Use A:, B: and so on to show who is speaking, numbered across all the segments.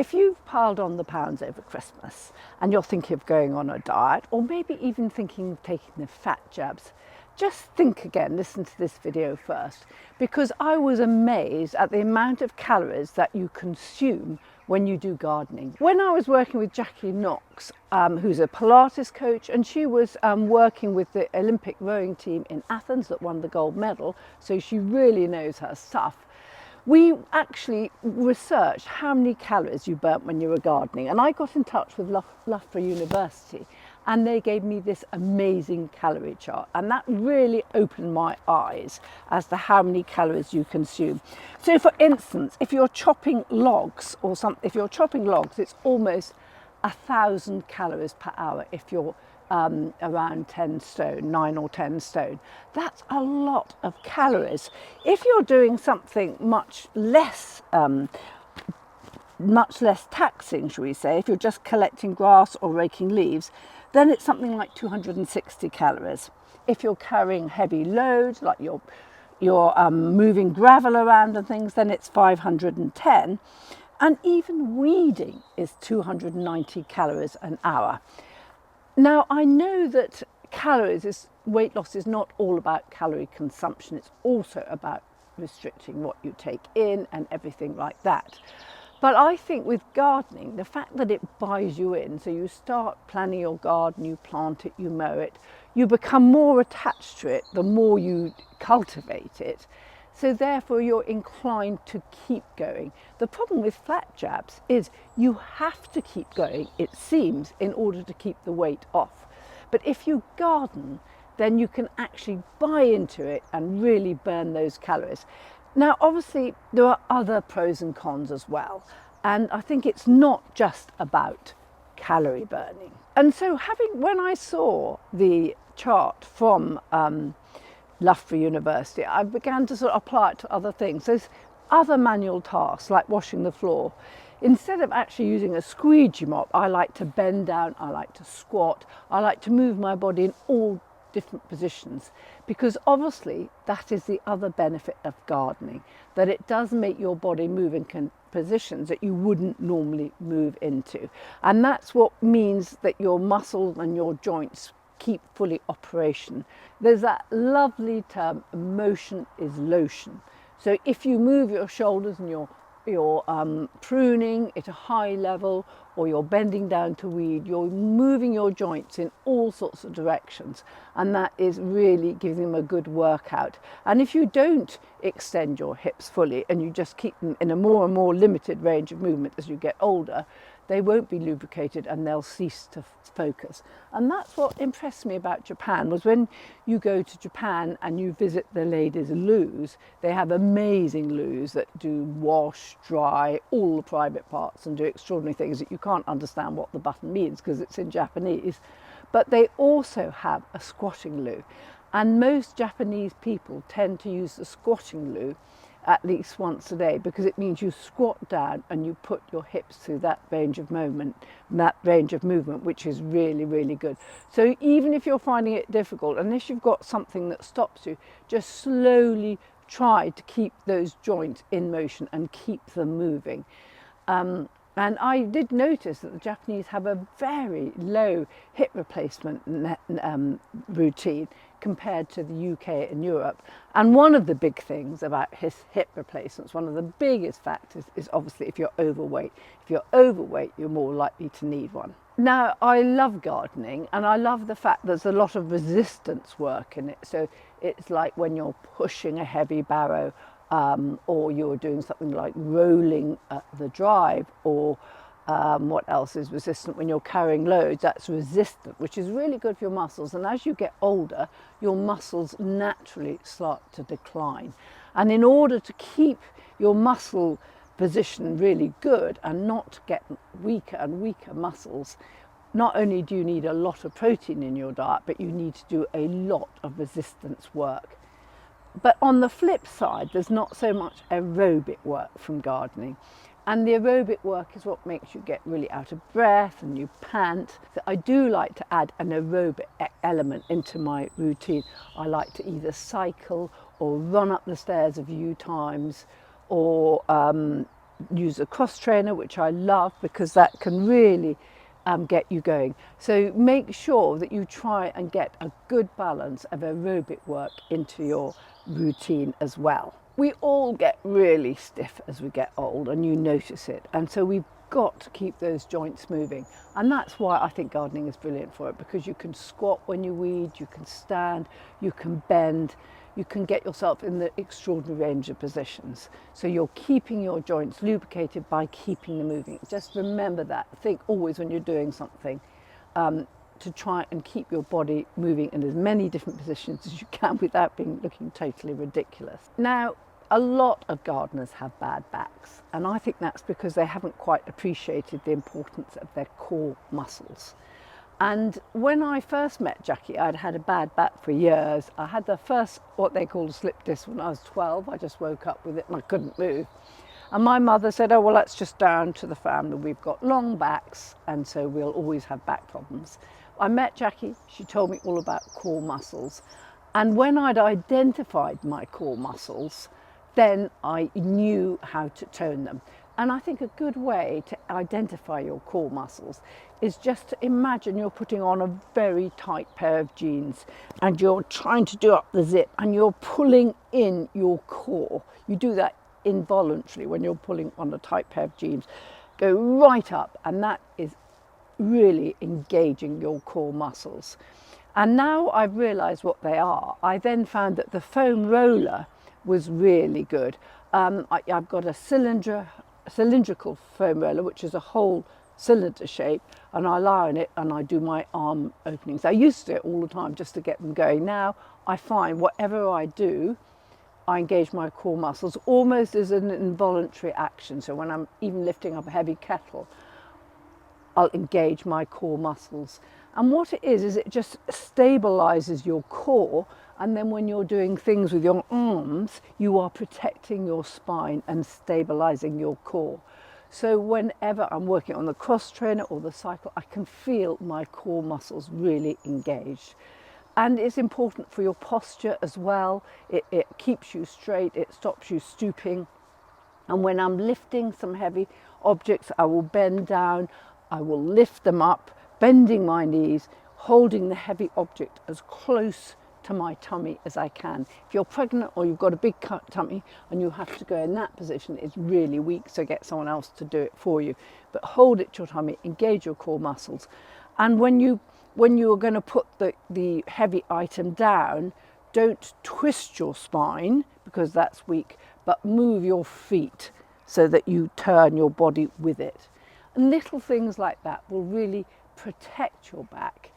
A: If you've piled on the pounds over Christmas and you're thinking of going on a diet, or maybe even thinking of taking the fat jabs, just think again, listen to this video first, because I was amazed at the amount of calories that you consume when you do gardening. When I was working with Jacqueline Knox, who's a Pilates coach, and she was working with the Olympic rowing team in Athens that won the gold medal, so she really knows her stuff. We actually researched how many calories you burnt when you were gardening, and I got in touch with Loughborough University, and they gave me this amazing calorie chart, and that really opened my eyes as to how many calories you consume. So for instance, if you're chopping logs or something, if you're chopping logs, it's almost 1,000 calories per hour if you're around 10 stone, 9 or 10 stone. That's a lot of calories. If you're doing something much less taxing, shall we say, if you're just collecting grass or raking leaves, then it's something like 260 calories. If you're carrying heavy loads, like you're moving gravel around and things, then it's 510. And even weeding is 290 calories an hour. Now, I know that weight loss is not all about calorie consumption. It's also about restricting what you take in and everything like that. But I think with gardening, the fact that it buys you in, so you start planning your garden, you plant it, you mow it, you become more attached to it the more you cultivate it. So therefore you're inclined to keep going. The problem with fat jabs is you have to keep going, it seems, in order to keep the weight off. But if you garden, then you can actually buy into it and really burn those calories. Now, obviously, there are other pros and cons as well. And I think it's not just about calorie burning. And so when I saw the chart from Loughborough University, I began to sort of apply it to other things. So other manual tasks like washing the floor. Instead of actually using a squeegee mop, I like to bend down, I like to squat, I like to move my body in all different positions, because obviously that is the other benefit of gardening, that it does make your body move in positions that you wouldn't normally move into. And that's what means that your muscles and your joints keep fully operation. There's that lovely term, motion is lotion. So if you move your shoulders and you're pruning at a high level, or you're bending down to weed, you're moving your joints in all sorts of directions, and that is really giving them a good workout. And if you don't extend your hips fully and you just keep them in a more and more limited range of movement as you get older, they won't be lubricated and they'll cease to focus. And that's what impressed me about Japan, was when you go to Japan and you visit the ladies' loos, they have amazing loos that do wash, dry, all the private parts and do extraordinary things that you can't understand what the button means because it's in Japanese. But they also have a squatting loo. And most Japanese people tend to use the squatting loo at least once a day, because it means you squat down and you put your hips through that range of movement, which is really, really good. So even if you're finding it difficult, unless you've got something that stops you, just slowly try to keep those joints in motion and keep them moving. And I did notice that the Japanese have a very low hip replacement routine compared to the UK and Europe. And one of the big things about his hip replacements, one of the biggest factors, is obviously if you're overweight. If you're overweight, you're more likely to need one. Now, I love gardening, and I love the fact there's a lot of resistance work in it. So it's like when you're pushing a heavy barrow, or you're doing something like rolling the drive, or what else is resistant when you're carrying loads? That's resistant, which is really good for your muscles. And as you get older, your muscles naturally start to decline. And in order to keep your muscle position really good and not get weaker and weaker muscles, not only do you need a lot of protein in your diet, but you need to do a lot of resistance work. But on the flip side, there's not so much aerobic work from gardening. And the aerobic work is what makes you get really out of breath and you pant. So I do like to add an aerobic element into my routine. I like to either cycle or run up the stairs a few times, or use a cross trainer, which I love because that can really get you going. So make sure that you try and get a good balance of aerobic work into your routine as well. We all get really stiff as we get old, and you notice it, and so we've got to keep those joints moving, and that's why I think gardening is brilliant for it, because you can squat when you weed, you can stand, you can bend, you can get yourself in the extraordinary range of positions. So you're keeping your joints lubricated by keeping them moving. Just remember that. Think always when you're doing something to try and keep your body moving in as many different positions as you can without looking totally ridiculous. Now, a lot of gardeners have bad backs, and I think that's because they haven't quite appreciated the importance of their core muscles. And when I first met Jackie, I'd had a bad back for years. I had the first, what they call a slip disc, when I was 12. I just woke up with it and I couldn't move. And my mother said, oh, well, that's just down to the family. We've got long backs, and so we'll always have back problems. I met Jackie. She told me all about core muscles. And when I'd identified my core muscles, then I knew how to tone them. And I think a good way to identify your core muscles is just to imagine you're putting on a very tight pair of jeans and you're trying to do up the zip and you're pulling in your core. You do that involuntarily when you're pulling on a tight pair of jeans. Go right up, and that is really engaging your core muscles. And now I've realized what they are. I then found that the foam roller was really good. I've got a cylindrical foam roller, which is a whole cylinder shape, and I lie on it and I do my arm openings. I used to do it all the time just to get them going. Now I find whatever I do, I engage my core muscles almost as an involuntary action. So when I'm even lifting up a heavy kettle, I'll engage my core muscles. And what it is it just stabilizes your core, and then when you're doing things with your arms, you are protecting your spine and stabilizing your core. So whenever I'm working on the cross trainer or the cycle, I can feel my core muscles really engaged. And it's important for your posture as well. It keeps you straight, it stops you stooping. And when I'm lifting some heavy objects, I will bend down, I will lift them up, bending my knees, holding the heavy object as close to my tummy as I can. If you're pregnant or you've got a big tummy and you have to go in that position, it's really weak, so get someone else to do it for you. But hold it to your tummy, engage your core muscles. And when you're going to put the heavy item down, don't twist your spine because that's weak, but move your feet so that you turn your body with it. And little things like that will really protect your back.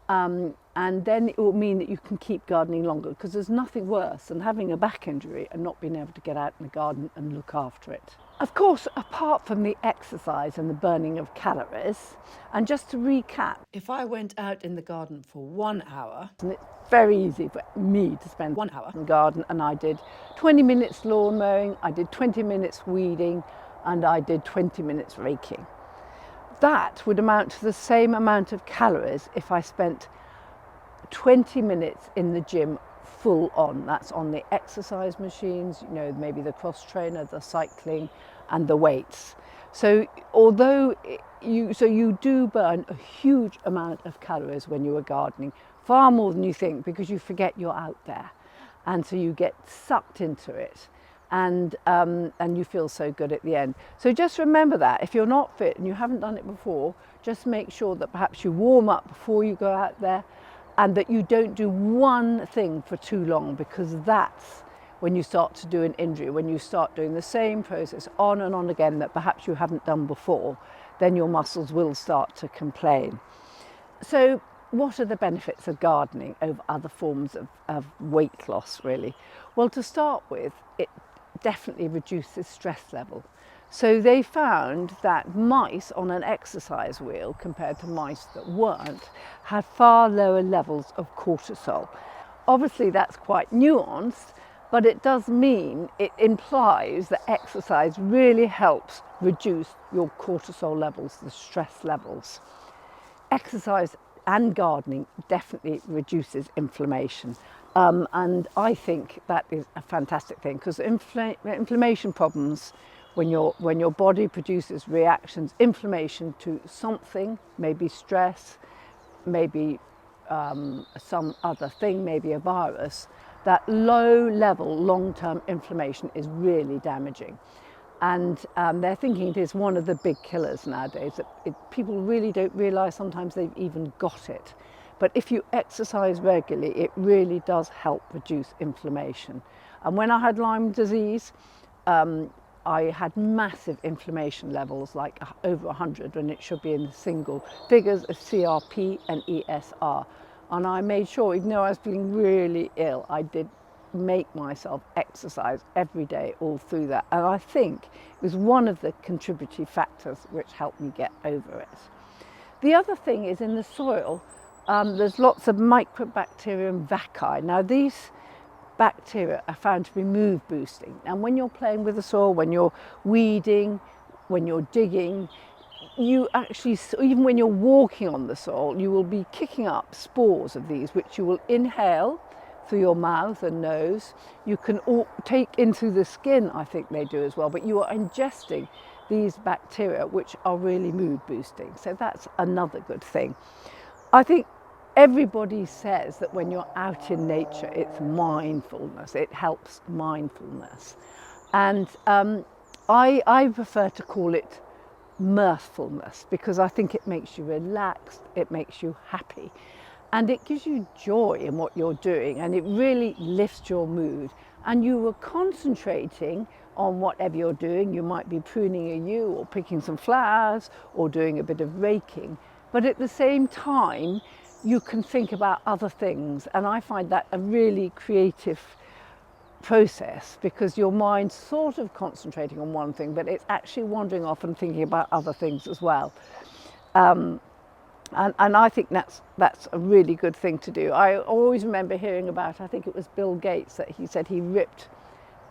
A: And then it will mean that you can keep gardening longer, because there's nothing worse than having a back injury and not being able to get out in the garden and look after it. Of course, apart from the exercise and the burning of calories, and just to recap, if I went out in the garden for 1 hour, and it's very easy for me to spend 1 hour in the garden, and I did 20 minutes lawn mowing, I did 20 minutes weeding, and I did 20 minutes raking. That would amount to the same amount of calories if I spent 20 minutes in the gym full on. That's on the exercise machines, maybe the cross trainer, the cycling and the weights. So although you do burn a huge amount of calories when you are gardening, far more than you think, because you forget you're out there. And so you get sucked into it. And you feel so good at the end. So just remember that if you're not fit and you haven't done it before, just make sure that perhaps you warm up before you go out there, and that you don't do one thing for too long, because that's when you start to do an injury. When you start doing the same process on and on again that perhaps you haven't done before, then your muscles will start to complain. So what are the benefits of gardening over other forms of weight loss, really? Well, to start with, it definitely reduces stress level. So they found that mice on an exercise wheel compared to mice that weren't had far lower levels of cortisol. Obviously that's quite nuanced, but it does mean, it implies that exercise really helps reduce your cortisol levels, the stress levels. Exercise and gardening definitely reduces inflammation. And I think that is a fantastic thing, because inflammation problems when your body produces reactions, inflammation to something, maybe stress, maybe some other thing, maybe a virus, that low level long-term inflammation is really damaging. And they're thinking it is one of the big killers nowadays. People really don't realise sometimes they've even got it. But if you exercise regularly, it really does help reduce inflammation. And when I had Lyme disease, I had massive inflammation levels, like over 100, when it should be in the single figures of CRP and ESR. And I made sure, even though I was feeling really ill, I did make myself exercise every day all through that. And I think it was one of the contributory factors which helped me get over it. The other thing is in the soil, there's lots of Mycobacterium vaccae. Now these bacteria are found to be mood boosting. And when you're playing with the soil, when you're weeding, when you're digging, you actually, even when you're walking on the soil, you will be kicking up spores of these, which you will inhale through your mouth and nose. You can take into the skin, I think they do as well, but you are ingesting these bacteria, which are really mood boosting. So that's another good thing. I think everybody says that when you're out in nature, it's mindfulness. It helps mindfulness. And I prefer to call it mirthfulness, because I think it makes you relaxed, it makes you happy, and it gives you joy in what you're doing, and it really lifts your mood. And you were concentrating on whatever you're doing. You might be pruning a yew or picking some flowers or doing a bit of raking, but at the same time you can think about other things, and I find that a really creative process, because your mind's sort of concentrating on one thing, but it's actually wandering off and thinking about other things as well. And I think that's a really good thing to do. I always remember hearing about, I think it was Bill Gates, that he said he ripped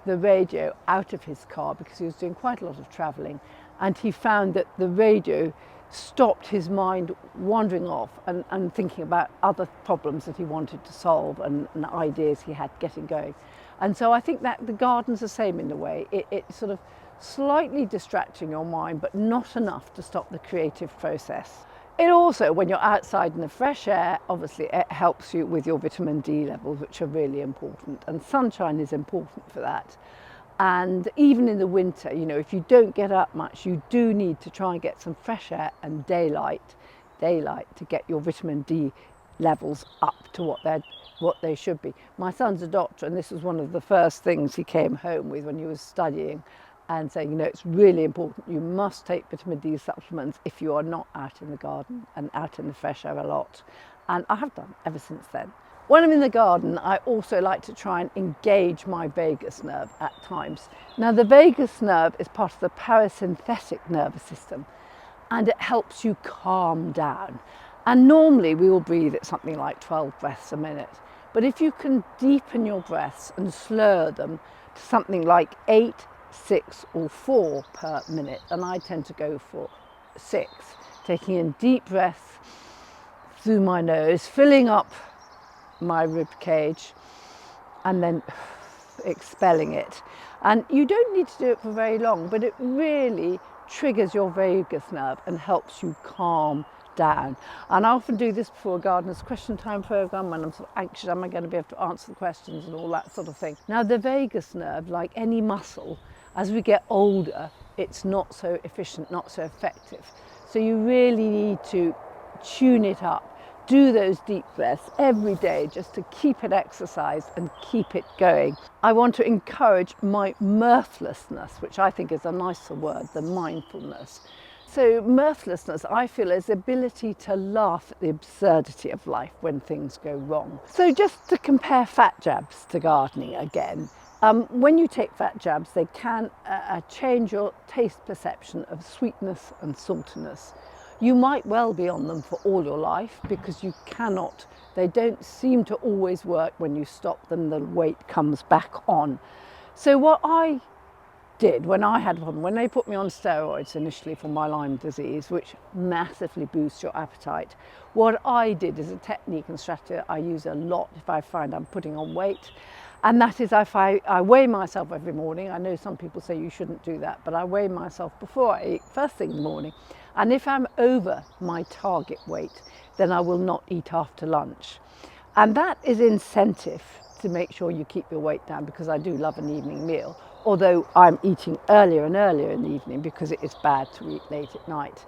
A: the radio out of his car because he was doing quite a lot of travelling, and he found that the radio stopped his mind wandering off and thinking about other problems that he wanted to solve and ideas he had getting going. And so I think that the garden's the same in a way. It's sort of slightly distracting your mind, but not enough to stop the creative process. It also, when you're outside in the fresh air, obviously it helps you with your vitamin D levels, which are really important, and sunshine is important for that. And even in the winter, you know, if you don't get up much, you do need to try and get some fresh air and daylight to get your vitamin D levels up to what they should be. My son's a doctor, and this was one of the first things he came home with when he was studying, and saying, you know, it's really important, you must take vitamin D supplements if you are not out in the garden and out in the fresh air a lot. And I have done ever since then. When I'm in the garden, I also like to try and engage my vagus nerve at times. Now, the vagus nerve is part of the parasympathetic nervous system, and it helps you calm down. And normally we will breathe at something like 12 breaths a minute. But if you can deepen your breaths and slow them to something like 8, 6 or 4 per minute, and I tend to go for 6, taking in deep breaths through my nose, filling up my rib cage, and then expelling it. And you don't need to do it for very long, but it really triggers your vagus nerve and helps you calm down. And I often do this before a gardener's question time program, when I'm sort of anxious, am I going to be able to answer the questions and all that sort of thing. Now, the vagus nerve, like any muscle, as we get older, it's not so efficient, not so effective. So you really need to tune it up. Do those deep breaths every day just to keep it exercised and keep it going. I want to encourage my mirthlessness, which I think is a nicer word than mindfulness. So mirthlessness, I feel, is the ability to laugh at the absurdity of life when things go wrong. So just to compare fat jabs to gardening again, when you take fat jabs, they can change your taste perception of sweetness and saltiness. You might well be on them for all your life, because you cannot, they don't seem to always work. When you stop them, the weight comes back on. So what I did when I had a problem, when they put me on steroids initially for my Lyme disease, which massively boosts your appetite, what I did is a technique and strategy I use a lot if I find I'm putting on weight, And that is if I weigh myself every morning. I know some people say you shouldn't do that, but I weigh myself before I eat, first thing in the morning. And if I'm over my target weight, then I will not eat after lunch. And that is incentive to make sure you keep your weight down, because I do love an evening meal, although I'm eating earlier and earlier in the evening because it is bad to eat late at night.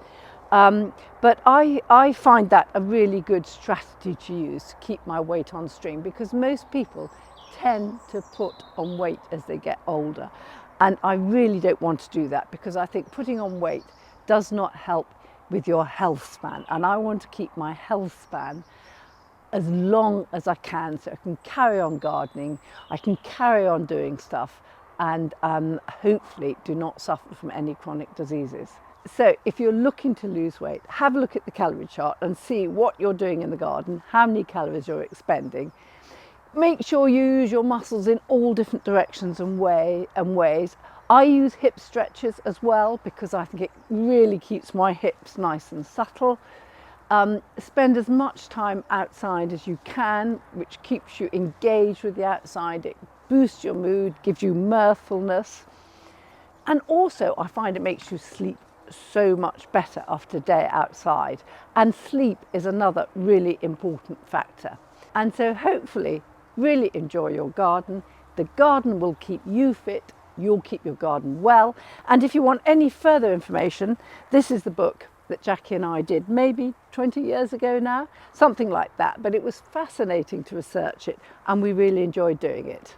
A: But I find that a really good strategy to use to keep my weight on stream, because most people tend to put on weight as they get older. And I really don't want to do that, because I think putting on weight does not help with your health span. And I want to keep my health span as long as I can, so I can carry on gardening, I can carry on doing stuff, and hopefully do not suffer from any chronic diseases. So if you're looking to lose weight, have a look at the calorie chart and see what you're doing in the garden, how many calories you're expending. Make sure you use your muscles in all different directions and ways. I use hip stretches as well, because I think it really keeps my hips nice and supple. Spend as much time outside as you can, which keeps you engaged with the outside. It boosts your mood, gives you mirthfulness. And also I find it makes you sleep so much better after a day outside. And sleep is another really important factor. And so hopefully really enjoy your garden. The garden will keep you fit, you'll keep your garden well. And if you want any further information, this is the book that Jackie and I did maybe 20 years ago now, something like that. But it was fascinating to research it, and we really enjoyed doing it.